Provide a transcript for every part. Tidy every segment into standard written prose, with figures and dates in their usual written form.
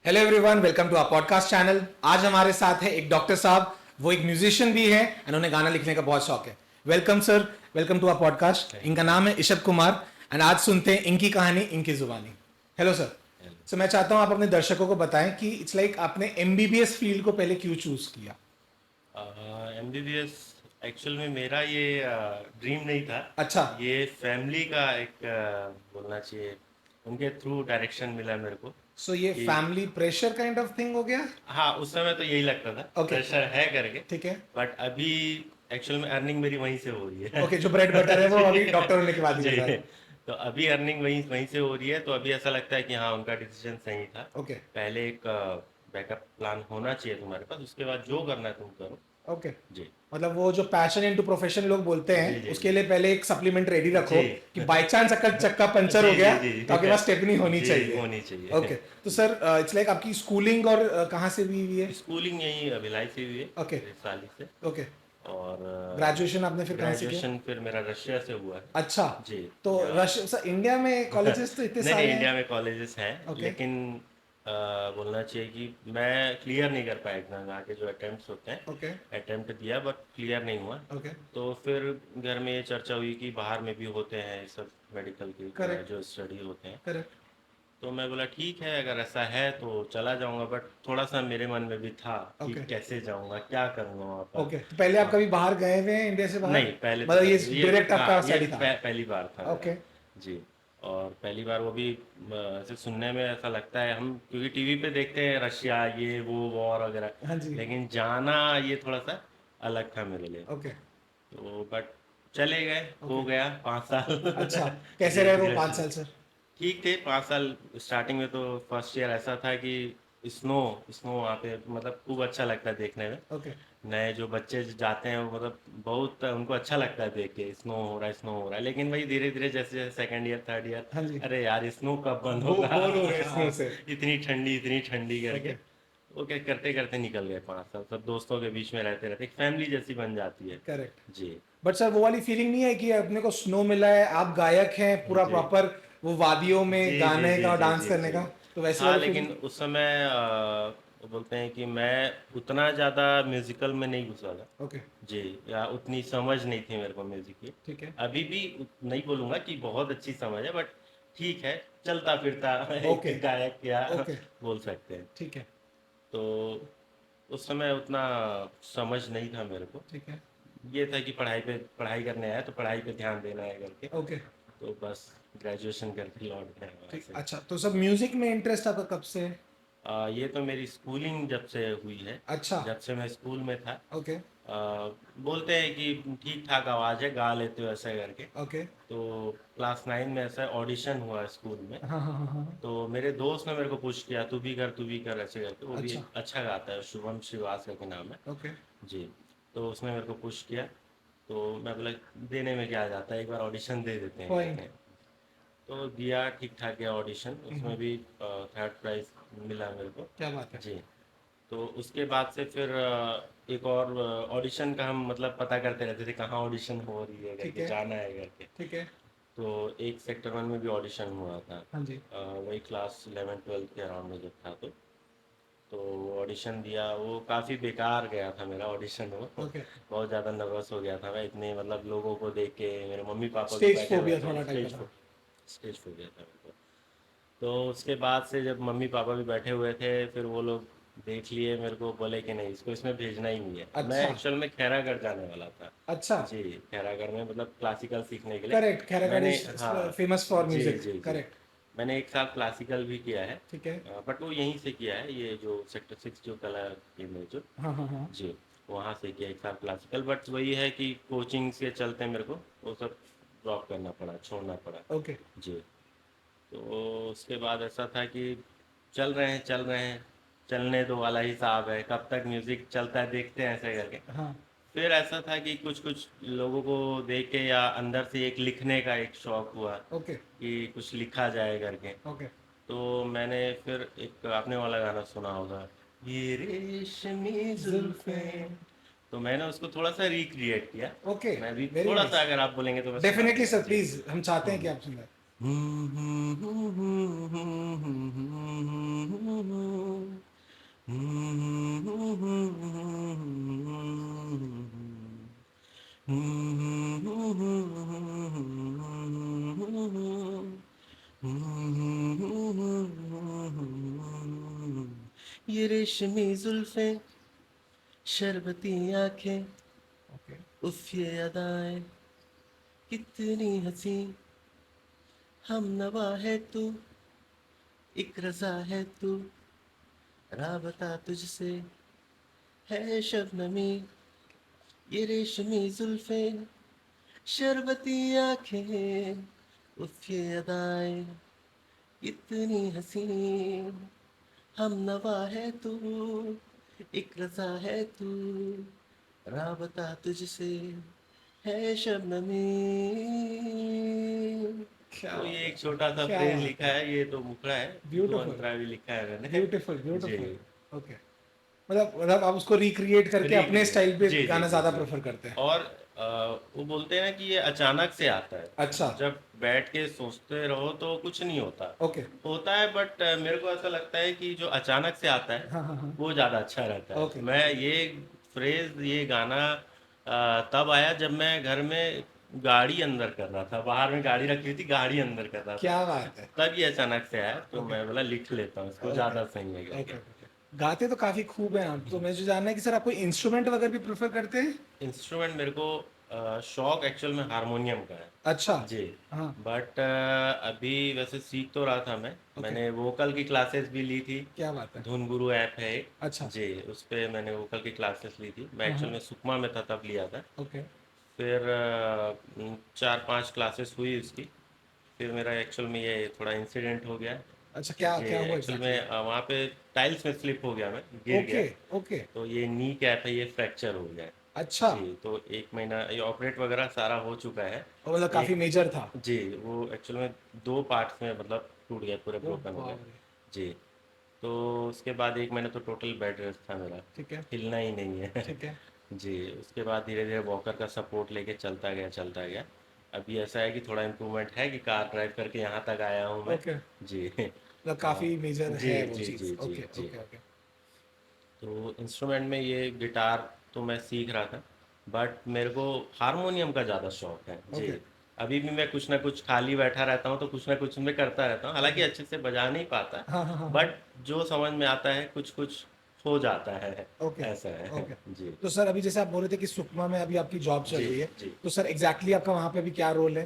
Hello everyone, welcome to our podcast channel. आज हमारे साथ है एक डॉक्टर साहब। वो एक म्यूजिशियन भी हैं एंड उन्हें गाना लिखने का बहुत शौक है। Welcome sir, welcome to our podcast. इनका नाम है ईशब कुमार एंड आज सुनते हैं इनकी कहानी, इनकी जुबानी। Hello sir. सो मैं चाहता हूँ आप अपने दर्शकों को बताएं कि इट्स लाइक आपने एमबीबीएस फील्ड को पहले क्यों चूज किया। एमबीबीएस एक्चुअल में मेरा ये ड्रीम नहीं था। अच्छा। ये फैमिली का एक बोलना चाहिए, उनके थ्रू डायरेक्शन मिला मेरे को सो ये कि family pressure kind of thing हो गया। हाँ, उस समय तो यही लगता था ओके। प्रेशर है करके। ठीक है। बट अभी एक्चुअल में अर्निंग मेरी वहीं से हो रही है। ओके, जो ब्रेड बटर है वो अभी डॉक्टर होने के बाद ही जी मिल रहा जी। है। तो अभी अर्निंग वहीं वहीं से हो रही है, तो अभी ऐसा लगता है कि हाँ, उनका डिसीजन सही था। ओके। पहले एक बैकअप प्लान होना चाहिए तुम्हारे पास, उसके बाद जो करना है तुम करो। ओके। जी मतलब वो जो पैशन इनटू प्रोफेशन लोग बोलते हैं, जी जी उसके जी लिए पहले एक सप्लीमेंट रेडी रखो जी। कि बाय चांस अगर चक्का पंचर हो जी गया जी जी तो आपके पास स्टेपनी होनी जी चाहिए। होनी चाहिए। ओके। तो सर इट्स लाइक आपकी स्कूलिंग और कहाँ से भी हुई है। स्कूलिंग यहीं भिलाई से हुई है, ओके। रिसाली से। ओके। और ग्रेजुएशन आपने फिर कहाँ से किया। ग्रेजुएशन फिर मेरा रशिया से हुआ है। अच्छा। जी। तो या रश सर इंडिया में कॉलेजेस तो इतने नहीं नहीं, सारे हैं। इंडिया में कॉलेजेस हैं, ओके। लेकिन बोलना चाहिए कि मैं क्लियर नहीं कर पाया एग्जाम, आके जो अटेम्प्ट्स होते हैं। ओके। अटेम्प्ट दिया बट क्लियर नहीं हुआ। ओके। तो फिर घर में ये चर्चा हुई कि बाहर में भी होते हैं ये सब मेडिकल के करेक्ट। जो स्टडी होते हैं। करेक्ट। तो मैं बोला ठीक है, अगर ऐसा है तो चला जाऊंगा, बट थोड़ा सा मेरे मन में भी था कि ओके। कैसे जाऊंगा, क्या करूंगा वहाँ पर। ओके, तो पहले आप हाँ, कभी बाहर गए हुए हैं इंडिया से बाहर। नहीं पहले तो मतलब ये कभी ये डायरेक्ट आपका हाँ, ये स्टडी था। पहली बार था मेरा। ओके। जी। और पहली बार वो भी ऐसे सुनने में ऐसा लगता है, हम क्योंकि टीवी पे देखते हैं रशिया ये वो वॉर वगैरह, हाँ जी। लेकिन जाना ये थोड़ा सा अलग था मेरे लिए। ओके। तो बट चले गए, ओके। हो गया 5 साल। अच्छा। कैसे जी रहे वो पाँच ग्रेजुएशन साल सर। ठीक थे 5 साल। स्टार्टिंग में तो फर्स्ट ईयर ऐसा था कि स्नो स्नो वहाँ पे मतलब खूब अच्छा लगता है देखने में। ओके। नए जो बच्चे जाते हैं वो मतलब बहुत उनको अच्छा लगता है देख के, स्नो हो रहा है स्नो हो रहा है, लेकिन वही धीरे धीरे जैसे जैसे सेकंड ईयर थर्ड ईयर, हाँ जी। अरे यार स्नो कब बंद वो होगा। बोर हो रहे स्नो से। इतनी ठंडी करके। ओके। वो क्या करते करते निकल गए 5 साल, सब दोस्तों के बीच में रहते रहते एक फैमिली जैसी बन जाती है। करेक्ट। जी बट सर वो वाली फीलिंग नहीं है कि अपने को स्नो मिला है, आप गायक हैं पूरा जी प्रॉपर, वो वादियों जी में जी गाने जी का और जी डांस जी करने जी। का, तो वैसी हाँ, वाली लेकिन फीलिंग। उस समय वो बोलते हैं कि मैं उतना ज़्यादा म्यूजिकल में नहीं घुसा था। ओके। जी। या उतनी समझ नहीं थी मेरे को म्यूजिक की। ठीक है। अभी भी नहीं बोलूँगा कि बहुत अच्छी समझ है, बट ठीक है, चलता फिरता ओके। एक गायक या ओके। बोल सकते हैं। ठीक है। तो उस समय उतना समझ नहीं था मेरे को। ठीक है। ये था कि पढ़ाई करने आया तो पढ़ाई पे ध्यान देना है करके। ओके। तो बस ग्रेजुएशन करके लौट गए वहाँ ठीक। से। अच्छा, तो सब म्यूजिक में इंटरेस्ट आपका कब से है। ये तो मेरी स्कूलिंग जब से हुई है, अच्छा। जब से मैं स्कूल में था। ओके। बोलते हैं कि ठीक ठाक आवाज़ है, गा लेते हो ऐसा करके। ओके। तो क्लास 9 में ऐसा ऑडिशन हुआ स्कूल में। हाँ हाँ हाँ हाँ। तो मेरे दोस्त ने मेरे को पुश किया, तू भी कर ऐसे करके, वो भी अच्छा। अच्छा गाता है, शुभम श्रीवास करके नाम है। ओके। जी। तो उसने मेरे को पुश किया। तो मैं बोला देने में क्या जाता है, एक बार ऑडिशन दे देते हैं पॉइंट। करके। तो दिया, ठीक ठाक गया ऑडिशन, उसमें भी थर्ड प्राइज मिला मेरे को। क्या बात है। जी। तो उसके बाद से फिर एक और ऑडिशन का हम मतलब पता करते रहते थे, कहाँ ऑडिशन हो रही है ठीक करके, है। जाना है करके। ठीक है। तो एक सेक्टर 1 में भी ऑडिशन हुआ था। हाँ जी। वही क्लास 11 12 के अराउंड में जब था। तो ऑडिशन दिया, वो काफ़ी बेकार गया था मेरा ऑडिशन वो। ओके। बहुत ज़्यादा नर्वस हो गया था मैं, इतने मतलब लोगों को देख के, मेरे मम्मी पापा भी स्टेज बैठे हुए फोबिया थे। थोड़ा टाइप का था। स्टेज हो गया था मेरे को। तो उसके बाद से जब मम्मी पापा भी बैठे हुए थे, फिर वो लोग देख लिए मेरे को, बोले कि नहीं, इसको इसमें भेजना ही नहीं है। मैं अच्छा। एक्चुअल में खैरागढ़ जाने वाला था। अच्छा। जी। खैरागढ़ में मतलब क्लासिकल सीखने के लिए। करेक्ट, खैरागढ़ मैंने इज हाँ फेमस फॉर जी म्यूजिक। जी जी, करेक्ट। मैंने एक साल क्लासिकल भी किया है। ठीक है। बट वो यहीं से किया है, ये जो सेक्टर 6 जो कला केंद्र है जो। हाँ हाँ हाँ। जी। वहाँ से किया एक साल क्लासिकल, बट वही है कि कोचिंग के चलते मेरे को वो सब ड्रॉप करना पड़ा, छोड़ना पड़ा। ओके। जी। तो उसके बाद ऐसा था कि चल रहे हैं, चलने दो वाला हिसाब है, कब तक म्यूज़िक चलता है देखते हैं ऐसे करके। हाँ। फिर ऐसा था कि कुछ कुछ लोगों को देख के या अंदर से एक लिखने का एक शौक हुआ ओके। कि कुछ लिखा जाए करके। ओके। तो मैंने फिर एक आपने वाला गाना सुना होगा, ये रेशमी जुल्फें। जुल्फें। तो मैंने उसको थोड़ा सा रिक्रिएट किया। ओके। मैं भी वेरी थोड़ा सा, नाइस। अगर आप बोलेंगे तो मैं सुना डेफिनेटली दूंगा। Sir, ji. प्लीज हम चाहते हैं कि आप सुनाएं। ये रेशमी जुल्फे, शरबती आंखें, ओके उफ ये अदाएं, कितनी हंसी, हम नवा है तू, एक रजा है तू, राबता तुझसे है शबनमी, ये रेशमी जुल्फे, शरबती आंखें, उफ ये अदाएं, कितनी हंसी, हम नवा है तू, एक रजा है तू, राबता तुझसे है शबनमी। क्या तो ये बात एक है, छोटा सा क्या फ्रेज बात लिखा है, है, ये तो मुखड़ा है, दो ब्यूटीफुल, अंतरा भी लिखा है मैंने। ब्यूटीफुल, जी। ब्यूटीफुल। ओके, मतलब आप उसको रिक्रिएट करके अपने रिक्रिएट, स्टाइल पे जी जी गाना जी ज्यादा जी। प्रेफर करते हैं। और वो बोलते हैं ना कि ये अचानक से आता है, अच्छा। जब बैठ के सोचते रहो तो कुछ नहीं होता, ओके। होता है, बट मेरे को ऐसा लगता है कि जो अचानक से आता है हाँ हाँ हाँ। वो ज़्यादा अच्छा रहता है। ओके मैं ओके। ये फ्रेज, ये गाना तब आया जब मैं घर में गाड़ी अंदर कर रहा था, बाहर में गाड़ी रखी हुई थी, गाड़ी अंदर कर रहा था, क्या बात है। तब ये अचानक से आया, तो ओके मैं बोला लिख लेता हूँ इसको, ओके ज़्यादा सही है ओके करके। ओके। गाते तो काफी खूब हैं आप, तो मैं जो जानना है कि सर आप कोई इंस्ट्रूमेंट वगैरह भी प्रेफर करते हैं? इंस्ट्रूमेंट मेरे को शौक एक्चुअल में हारमोनियम का है। अच्छा। जी। हाँ। बट अभी वैसे सीख तो रहा था मैं, ओके। मैंने वोकल की क्लासेस भी ली थी। क्या बात है। धुन गुरु ऐप है एक। अच्छा। जी, उस पे मैंने वोकल की क्लासेस ली थी, मैं हाँ एक्चुअल हाँ। में सुकमा में था तब लिया था। ओके। फिर 4-5 क्लासेस हुई उसकी, फिर मेरा एक्चुअल में ये थोड़ा इंसिडेंट हो गया। अच्छा, क्या जी, क्या हुआ एक्चुअल एग्जैक्टली? में वहाँ पे टाइल्स में स्लिप हो गया, मैं गिर ओके गया। ओके। तो ये नी कैप है, ये फ्रैक्चर हो गया है। अच्छा। जी, तो 1 महीना ये ऑपरेट वगैरह सारा हो चुका है। वो मतलब काफी एक, मेजर था। जी, वो एक्चुअल में 2 पार्ट्स में मतलब टूट गया, पूरे ओ ब्रोकन हो गए। बाप रे। जी। तो उसके बाद 1 महीना तो टोटल बेड रेस्ट था मेरा, ठीक है हिलना ही नहीं है। ठीक है। जी, उसके बाद धीरे धीरे वॉकर का सपोर्ट लेके चलता गया चलता गया। अभी ऐसा है कि थोड़ा इम्प्रूवमेंट है कि कार ड्राइव करके यहाँ तक आया हूँ मैं। ओके, जी। मतलब काफी मेजर जी है वो जी चीज। जी जी ओके जी। Okay okay. तो इंस्ट्रूमेंट में ये गिटार तो मैं सीख रहा था, बट मेरे को हारमोनियम का ज़्यादा शौक है। जी। ओके अभी भी मैं कुछ ना कुछ खाली बैठा रहता हूँ तो कुछ ना कुछ मैं करता रहता हूँ, हालांकि ओके। अच्छे से बजा नहीं पाता, हाँ हाँ हाँ हाँ। बट जो समझ में आता है कुछ कुछ हो जाता है। ओके ऐसा है। ओके। जी तो सर अभी जैसे आप बोल रहे थे कि सुकमा में अभी आपकी जॉब चल जी रही है, जी। तो सर एग्जैक्टली आपका वहाँ पे अभी क्या रोल है?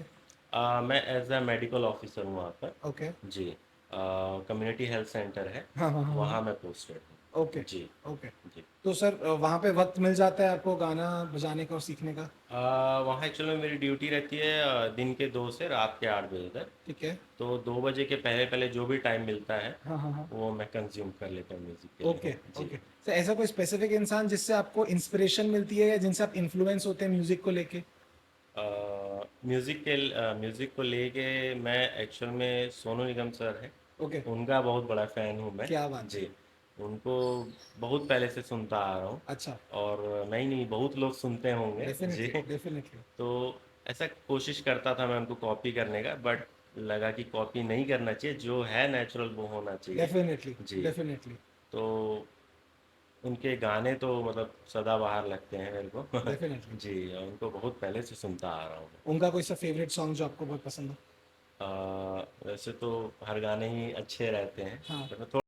मैं एज अ मेडिकल ऑफिसर हूँ वहाँ पर। ओके। जी। कम्युनिटी हेल्थ सेंटर है, हाँ हाँ हाँ हाँ। वहाँ मैं पोस्टेड ओके हूँ। जी ओके। जी। तो सर वहाँ पे वक्त मिल जाता है आपको गाना बजाने का और सीखने का? वहाँ एक्चुअल में मेरी ड्यूटी रहती है दिन के 2 से रात के 8 बजे तक। ठीक है। तो 2 बजे के पहले पहले जो भी टाइम मिलता है हाँ हाँ हाँ। वो मैं कंज्यूम कर लेता हूँ म्यूज़िक के ओके लिए। जी। ओके। तो ऐसा कोई स्पेसिफिक इंसान जिससे आपको इंस्पिरेशन मिलती है या जिनसे आप इन्फ्लुएंस होते हैं म्यूजिक को लेके? म्यूज़िक को लेके मैं एक्चुअल में सोनू निगम सर हैं, ओके। उनका बहुत बड़ा फ़ैन हूँ मैं। क्या बात है। जी। उनको बहुत पहले से सुनता आ रहा हूँ, अच्छा। और मैं ही नहीं, बहुत लोग सुनते होंगे। जी। Definitely definitely. तो ऐसा कोशिश करता था मैं उनको कॉपी करने का, बट लगा कि कॉपी नहीं करना चाहिए, जो है नेचुरल वो होना चाहिए। डेफिनेटली जी। डेफिनेटली। तो उनके गाने तो मतलब सदाबहार लगते हैं मेरे को। डेफिनेटली। जी, उनको बहुत पहले से सुनता आ रहा हूँ मैं। उनका कोई सा फेवरेट सॉन्ग जो आपको बहुत पसंद हो? वैसे तो हर गाने ही अच्छे रहते हैं, हाँ। but मैं थोड़ा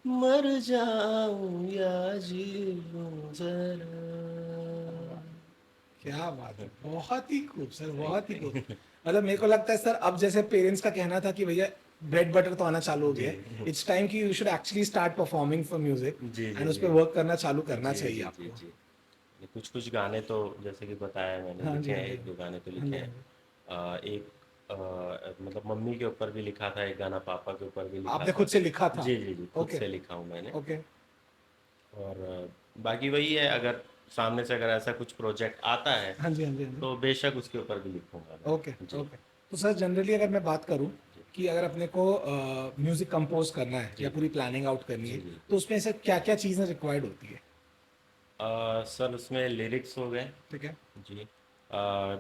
मर जाऊं या जी लूं जरा। क्या बात है, बहुत ही खूब सर, बहुत ही खूब। मतलब मेरे को लगता है सर, अब जैसे पेरेंट्स का कहना था कि भैया ब्रेड बटर तो आना चालू हो गया है, इट्स टाइम कि you should actually start performing for music जी एंड जी उस जी पर वर्क करना चालू करना जी चाहिए जी जी आपको। जी। कुछ कुछ गाने तो जैसे कि बताया मैंने हाँ जी, लिखे हाँ हैं, जी, एक दो गाने तो हाँ लिखे जी, हैं। हाँ जी। एक मतलब मम्मी के ऊपर भी लिखा था एक गाना, पापा के ऊपर भी लिखा आपने खुद था। से लिखा था? जी जी जी, खुद ओके, से लिखा हूँ मैंने। ओके, और बाकी वही है, अगर सामने से अगर ऐसा कुछ प्रोजेक्ट आता है हाँ जी, हाँ जी, हाँ जी। तो बेशक उसके ऊपर भी लिखूंगा ओके, मैं। जी ओके। तो सर जनरली अगर मैं बात करूं जी कि अगर अपने को म्यूजिक कंपोज करना है जी या पूरी प्लानिंग आउट करनी जी है, जी तो जी। उसमें से क्या-क्या चीज़ें रिक्वायर्ड होती है? सर उसमें लिरिक्स हो गए। ठीक है, जी।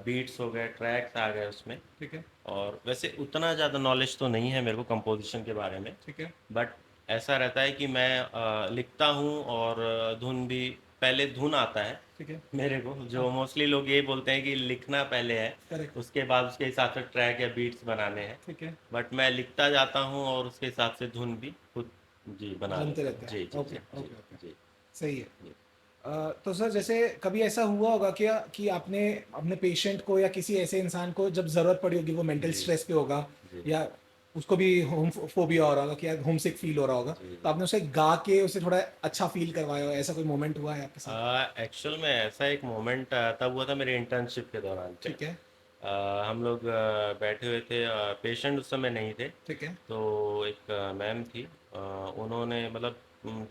बीट्स हो गए, ट्रैक्स आ गए उसमें। ठीक है, और वैसे उतना ज़्यादा नॉलेज तो नहीं है मेरे को कंपोजिशन के बारे में, ठीक है, बट ऐसा रहता है कि मैं लिखता हूँ और धुन भी, पहले धुन आता है ठीक है। मेरे को। हाँ, जो मोस्टली लोग ये बोलते हैं कि लिखना पहले है, करेक्ट, उसके बाद उसके हिसाब से ट्रैक या बीट्स बनाने हैं। ठीक है। बट मैं लिखता जाता हूँ और उसके हिसाब से धुन भी खुद जी बना बनते लेता रहते हूँ। हैं। जी जी ओके, जी जी ओके, ओके। जी सही है। जी तो सर जैसे कभी ऐसा हुआ होगा क्या कि आपने अपने पेशेंट को या किसी ऐसे इंसान को जब ज़रूरत पड़ी होगी, वो मेंटल जी स्ट्रेस पे होगा जी या उसको भी होम फोबिया हो रहा होगा कि यार होम सिक फील हो रहा होगा, जी तो आपने उसे गा के उसे थोड़ा अच्छा फील करवाया हो, ऐसा कोई मोमेंट हुआ है आपके साथ? एक्चुअल में ऐसा एक मोमेंट तब हुआ था मेरे इंटर्नशिप के दौरान पे। ठीक है, हम लोग बैठे हुए थे, पेशेंट उस समय नहीं थे। ठीक है, तो एक मैम थी, उन्होंने मतलब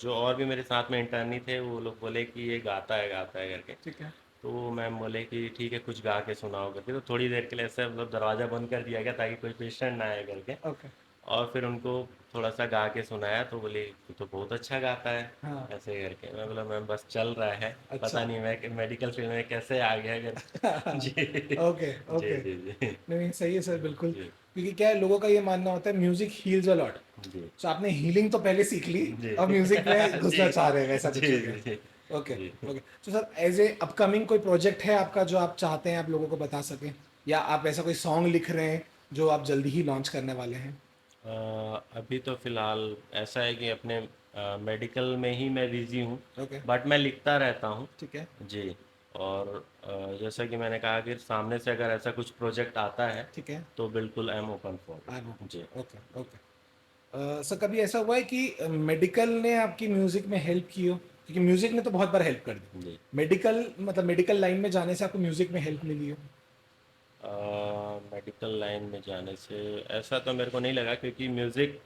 जो और भी मेरे साथ में इंटर्नी थे वो लोग बोले कि ये गाता है करके। ठीक है। तो मैम बोले कि ठीक है कुछ गा के सुनाओ करके। तो थोड़ी देर के लिए ऐसे मतलब दरवाज़ा बंद कर दिया गया ताकि कोई पेशेंट ना आए करके। ओके। और फिर उनको थोड़ा सा गा के सुनाया तो बोली तू तो बहुत अच्छा गाता है, हाँ, ऐसे करके। मैं बोला मैम बस चल रहा है, अच्छा। पता नहीं मैं मेडिकल फील्ड में कैसे आ गया करके। जी ओके, जी ओके। जी जी नहीं, सही है सर, बिल्कुल। जी क्योंकि क्या है, लोगों का ये मानना होता है म्यूजिक हील्स अ लॉट। जी सो आपने हीलिंग तो पहले सीख ली, जी अब म्यूजिक में जी घुसना चाह रहे हैं, वैसा जी कुछ हो गया। जी ओके, जी। ओके। तो सर एज ए अपकमिंग कोई प्रोजेक्ट है आपका जो आप चाहते हैं आप लोगों को बता सकें, या आप ऐसा कोई सॉन्ग लिख रहे हैं जो आप जल्दी ही लॉन्च करने वाले हैं? अभी तो फ़िलहाल ऐसा है कि अपने मेडिकल में ही मैं बिज़ी हूँ, ओके, बट मैं लिखता रहता हूँ। ठीक है, जी। और जैसा कि मैंने कहा कि सामने से अगर ऐसा कुछ प्रोजेक्ट आता है ठीक है। तो बिल्कुल I am open for I am it. जी ओके, ओके। सर कभी ऐसा हुआ है कि मेडिकल ने आपकी म्यूजिक में हेल्प की हो? क्योंकि म्यूजिक ने तो बहुत बार हेल्प कर दी, जी। मेडिकल मतलब मेडिकल लाइन में जाने से आपको म्यूजिक में हेल्प मिली हो? मेडिकल लाइन में जाने से ऐसा तो मेरे को नहीं लगा, क्योंकि म्यूज़िक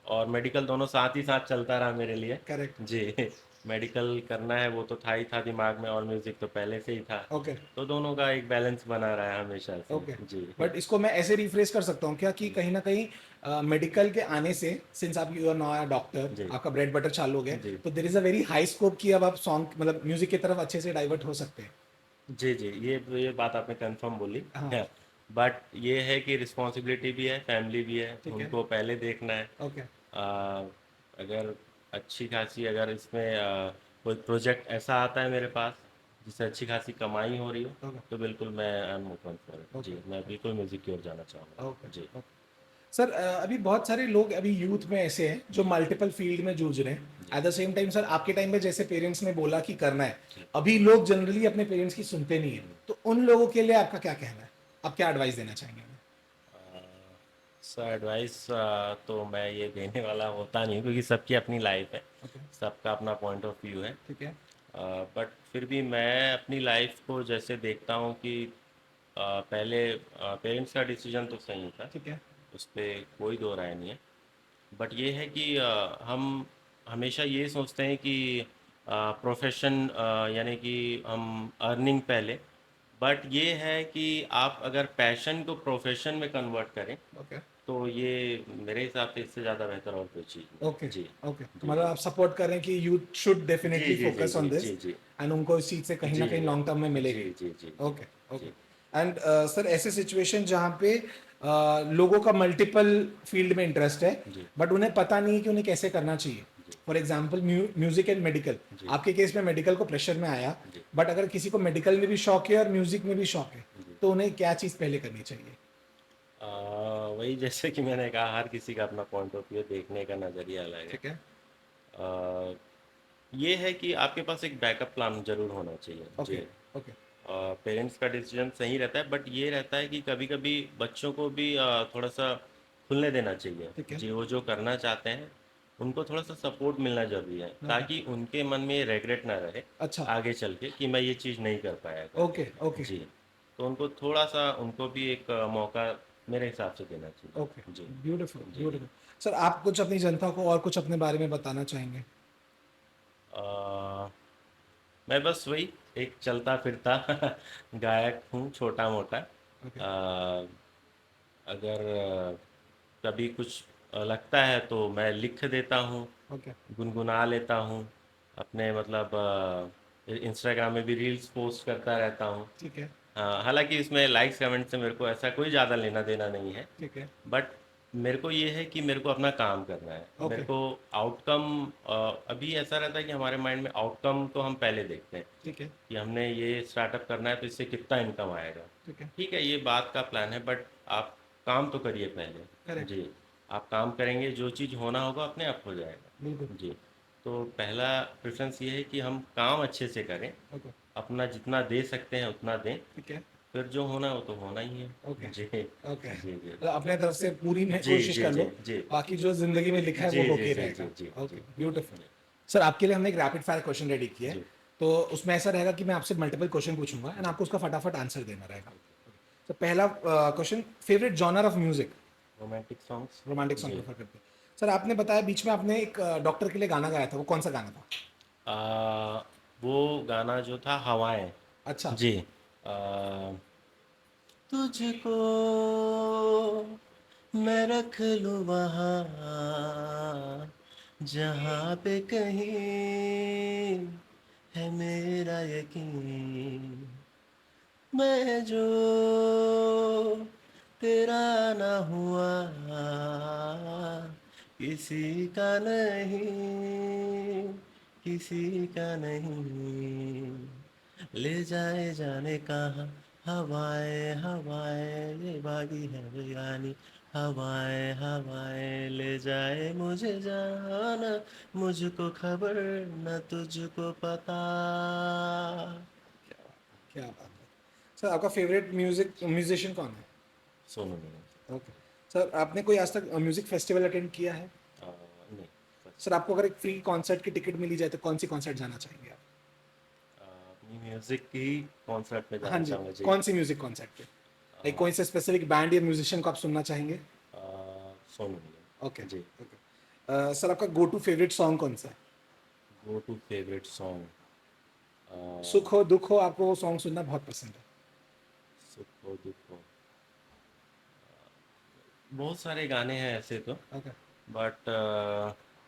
और मेडिकल दोनों साथ ही साथ चलता रहा मेरे लिए। करेक्ट, जी। मेडिकल करना है वो तो था ही था दिमाग में, और म्यूज़िक तो पहले से ही था। ओके, तो दोनों का एक बैलेंस बना रहा है हमेशा से। ओके। जी बट इसको मैं ऐसे रिफ्रेश कर सकता हूँ क्या कि कहीं ना कहीं मेडिकल के आने से, सिंस आप यू आर नॉट डॉक्टर, जी आपका ब्रेड बटर चालू हो गया, जी तो there is a very high scope कि अब आप सॉन्ग मतलब म्यूजिक की तरफ अच्छे से डाइवर्ट हो सकते हैं। जी जी, ये बात आपने कंफर्म बोली हाँ, है। बट ये है कि रिस्पॉन्सिबिलिटी भी है, फैमिली भी है, ठीक है, उनको पहले देखना है। ओके, आ, अगर अच्छी खासी अगर इसमें कोई प्रोजेक्ट ऐसा आता है मेरे पास जिससे अच्छी खासी कमाई हो रही हो, ओके, तो बिल्कुल मैं I am open for it. Okay, जी, मैं बिल्कुल म्यूज़िक की ओर जाना ओके, चाहूँगा। जी ओके। सर अभी बहुत सारे लोग अभी यूथ में ऐसे हैं जो मल्टीपल फील्ड में जूझ रहे हैं, जी at the same time sir आपके टाइम में जैसे पेरेंट्स ने बोला कि करना है, जी। अभी लोग जनरली अपने पेरेंट्स की सुनते नहीं है, तो उन लोगों के लिए आपका क्या कहना है? आप क्या एडवाइस देना चाहेंगे हमें? सर एडवाइस तो मैं ये देने वाला होता नहीं हूँ, क्योंकि सबकी अपनी लाइफ है, ओके, सबका अपना पॉइंट ऑफ व्यू है। ठीक है, बट फिर भी मैं अपनी लाइफ को जैसे देखता हूँ कि पहले पेरेंट्स का डिसीजन तो सही था, ठीक है, उस पर कोई दो राय नहीं है। बट ये है कि हम हमेशा ये सोचते हैं कि प्रोफेशन, यानी कि हम अर्निंग पहले। बट ये है कि आप अगर पैशन को प्रोफेशन में कन्वर्ट करें ओके, तो ये मेरे हिसाब से इससे ज़्यादा बेहतर और कोई चीज़ नहीं ओके, है। जी ओके। तो जी मतलब जी आप सपोर्ट कर रहे हैं कि यूथ शुड जी डेफिनेटली जी जी फोकस जी ऑन दिस, जी जी एंड उनको इस चीज़ से कहीं ना जी कहीं लॉन्ग टर्म में जी मिलेगी। जी जी जी ओके, ओके। जी एंड सर ऐसे सिचुएशन जहाँ पे लोगों का मल्टीपल फील्ड में इंटरेस्ट है, जी बट उन्हें पता नहीं है कि उन्हें कैसे करना चाहिए। जी for example music and medical, जी आपके केस में मेडिकल को प्रेशर में आया, जी बट अगर किसी को मेडिकल में भी शौक है और म्यूजिक में भी शौक है, जी। तो उन्हें क्या चीज़ पहले करनी चाहिए? वही जैसे कि मैंने कहा, हर किसी का अपना पॉइंट ऑफ व्यू, देखने का नज़रिया अलग है। ठीक है, अ, ये है कि आपके पास एक बैकअप प्लान ज़रूर होना चाहिए। ओके, जी। ओके, पेरेंट्स का डिसीजन सही रहता है, बट ये रहता है कि कभी कभी बच्चों को भी थोड़ा सा खुलने देना चाहिए। ठीक है। जी, वो जो करना चाहते हैं उनको थोड़ा सा सपोर्ट मिलना जरूरी है, ताकि उनके मन में ये रेग्रेट ना रहे अच्छा। आगे चल के कि मैं ये चीज़ नहीं कर पाया करके। ओके ओके जी, तो उनको थोड़ा सा, उनको भी एक मौका मेरे हिसाब से देना ओके। चाहिए। जी ब्यूटीफुल जी जी। ब्यूटीफुल। सर आप कुछ अपनी जनता को और कुछ अपने बारे में बताना चाहेंगे? अ, मैं बस वही एक चलता फिरता गायक हूँ, छोटा मोटा। ओके अगर कभी कुछ लगता है तो मैं लिख देता हूँ, ओके गुनगुना लेता हूँ अपने, मतलब इंस्टाग्राम में भी रील्स पोस्ट करता रहता हूँ। ठीक है हाँ, हालांकि इसमें लाइक्स कमेंट से मेरे को ऐसा कोई ज़्यादा लेना देना नहीं है, ठीक है। बट मेरे को ये है कि मेरे को अपना काम करना है। मेरे ओके को आउटकम, अभी ऐसा रहता है कि हमारे माइंड में आउटकम तो हम पहले देखते हैं ठीक है कि हमने ये स्टार्टअप करना है तो इससे कितना इनकम आएगा। ठीक है। ठीक है, ये बात का प्लान है, बट आप काम तो करिए पहले। करेक्ट। जी, आप काम करेंगे, जो चीज़ होना होगा अपने आप हो बिल्कुल। जाएगा। जी, तो पहला प्रेफरेंस ये है कि हम काम अच्छे से करें, ओके अपना जितना दे सकते हैं उतना दें, ठीक है। फिर जो होना है वो तो होना ही है। ओके जी ओके। जी जी तो अपने तरफ से पूरी में जी कोशिश जी कर जी लो, जी बाकी जो जिंदगी में लिखा है जी वो जी होके जी रहेगा। जी जी जी ओके ब्यूटीफुल। जी सर आपके लिए हमने एक रैपिड फायर क्वेश्चन रेडी किया है। जी। तो उसमें ऐसा रहेगा कि मैं आपसे मल्टीपल क्वेश्चन पूछूंगा एंड आपको उसका फटाफट आंसर देना रहेगा। तो पहला question, favourite genre of music? Romantic songs. Romantic song जी। प्रेफर करते हैं। सर आपने बताया बीच में आपने एक डॉक्टर के लिए गाना गाया था, वो कौन सा गाना था? वो गाना जो था हवाएं। अच्छा। जी। आ, तुझको मैं रख लूँ वहाँ, जहाँ पे कहीं है मेरा यकीन, मैं जो तेरा ना हुआ, किसी का नहीं, किसी का नहीं, ले जाए जाने कहाँ, हवाएं हवाएं ये बागी है बेगानी, हवाएं हवाएं ले जाए मुझे जाना, मुझको खबर न तुझको पता। क्या बात है। सर आपका फेवरेट म्यूजिशियन कौन है? सोनू निगम। ओके। सर आपने कोई आज तक म्यूजिक फेस्टिवल अटेंड किया है? नहीं, सर आपको अगर एक फ्री कॉन्सर्ट की टिकट मिली जाए तो कौन सी कॉन्सर्ट जाना चाहेंगे आप? अपनी म्यूजिक की कॉन्सर्ट में हाँ जाना जी। चाहूँगा जी। कौन सी म्यूजिक कॉन्सर्ट पे? लाइक कोई से स्पेसिफिक बैंड या म्यूजिशियन को आप सुनना चाहेंगे? सोनू ओके निगम जी। ओके। सर आपका गो टू फेवरेट सॉन्ग कौन सा है? गो टू फेवरेट सॉन्ग, सुख हो दुख हो आपको वो सॉन्ग सुनना बहुत पसंद है? सुख हो दुख हो, बहुत सारे गाने हैं ऐसे तो, ओके बट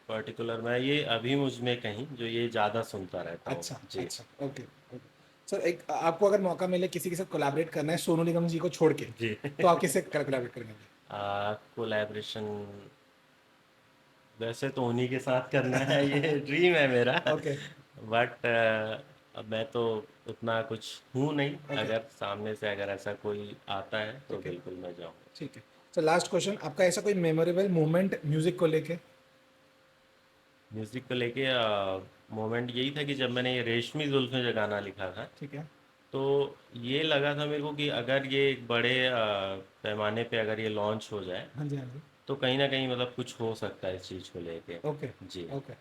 पर्टिकुलर मैं ये अभी मुझ में कहीं जो ये ज़्यादा सुनता रहता हूँ। अच्छा जी अच्छा। Okay okay. सर एक आपको अगर मौका मिले किसी के साथ कोलैबोरेट करना है सोनू निगम जी को छोड़ के, जी। तो आप किससे कोलैबोरेट करेंगे? कोलैबोरेशन वैसे तो उन्हीं के साथ करना है, ये ड्रीम है मेरा, ओके बट अब मैं तो उतना कुछ हूँ नहीं। ओके। अगर सामने से अगर ऐसा कोई आता है तो ठीक है बिल्कुल मैं जाऊँगा। ठीक है। सर लास्ट क्वेश्चन, आपका ऐसा कोई मेमोरेबल मोमेंट म्यूजिक को लेके? म्यूज़िक को लेके मोमेंट यही था कि जब मैंने ये रेशमी जुल्फ़ें जो गाना लिखा था, ठीक है। तो ये लगा था मेरे को कि अगर ये एक बड़े पैमाने पे अगर ये लॉन्च हो जाए हाँ जी हाँ जी। तो कहीं ना कहीं मतलब कुछ हो सकता है इस चीज़ को लेके। ओके जी, ओके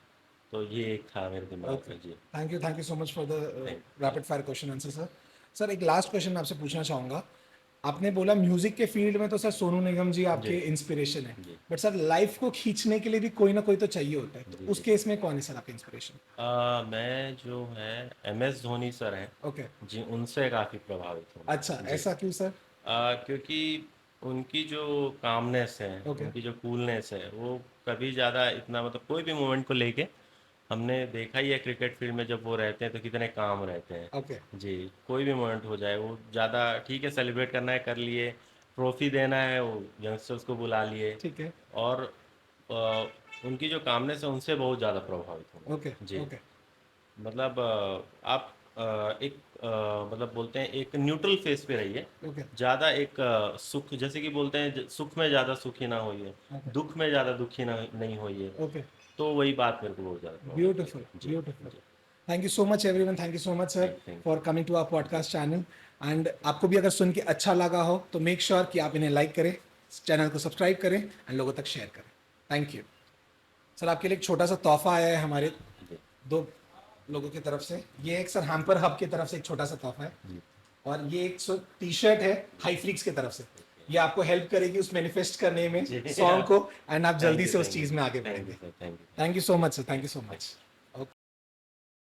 तो ये एक था मेरे दिमाग ओके। में जी। Thank you so much for the thank rapid fire question answer sir. Sir एक लास्ट क्वेश्चन मैं आपसे पूछना चाहूँगा। आपने बोला म्यूजिक के फील्ड में तो सर सोनू निगम जी जी आपके इंस्पिरेशन है, जी बट सर लाइफ को खींचने के लिए भी कोई ना कोई तो चाहिए होता है, तो जी उस जी। केस में कौन है सर आपका इंस्पिरेशन? मैं जो है MS धोनी सर हैं ओके। जी, उनसे काफ़ी प्रभावित हूँ अच्छा, मैं। जी, ऐसा क्यों सर? क्योंकि उनकी जो कामनेस है, ओके उनकी जो कूलनेस है, वो कभी ज़्यादा इतना, मतलब कोई भी मोमेंट को लेके हमने देखा ही है क्रिकेट फील्ड में, जब वो रहते हैं तो कितने काम रहते हैं। ओके जी, कोई भी मोमेंट हो जाए वो ज़्यादा ठीक है, सेलिब्रेट करना है कर लिए, ट्रॉफी देना है वो यंगस्टर्स को बुला लिए, ठीक है। और अ, उनकी जो कामनेस है उनसे बहुत ज़्यादा प्रभावित हूँ ओके मैं। जी, ओके मतलब आप एक मतलब बोलते हैं एक न्यूट्रल फेस पे रहिए, ओके ज़्यादा एक सुख, जैसे कि बोलते हैं सुख में ज़्यादा सुखी ना होइए, ओके दुख में ज़्यादा दुखी ना नहीं होइए, ओके। तो वही बात मेरे को बहुत ज़्यादा प्रभावित ब्यूटिफुल करती है। जी ब्यूटिफुल। जी। Thank you so much everyone, thank you so much sir thank for you. Coming to our जी पॉडकास्ट चैनल। एंड आपको भी अगर सुन के अच्छा लगा हो तो मेक श्योर कि आप इन्हें लाइक करें, चैनल को सब्सक्राइब करें एंड लोगों तक शेयर करें। Thank you sir. आपके लिए एक छोटा सा तोहफा आया है हमारे दो लोगों की तरफ से। ये एक सर हैम्पर हब की तरफ से एक छोटा सा तोहफा है, और ये एक टी शर्ट है हाई फ्रीक्स की तरफ से। ये आपको हेल्प करेगी उस मैनिफेस्ट करने में सॉन्ग को, एंड आप जल्दी से उस चीज़ में आगे बढ़ेंगे। Thank you. Thank you so much sir, thank you so much.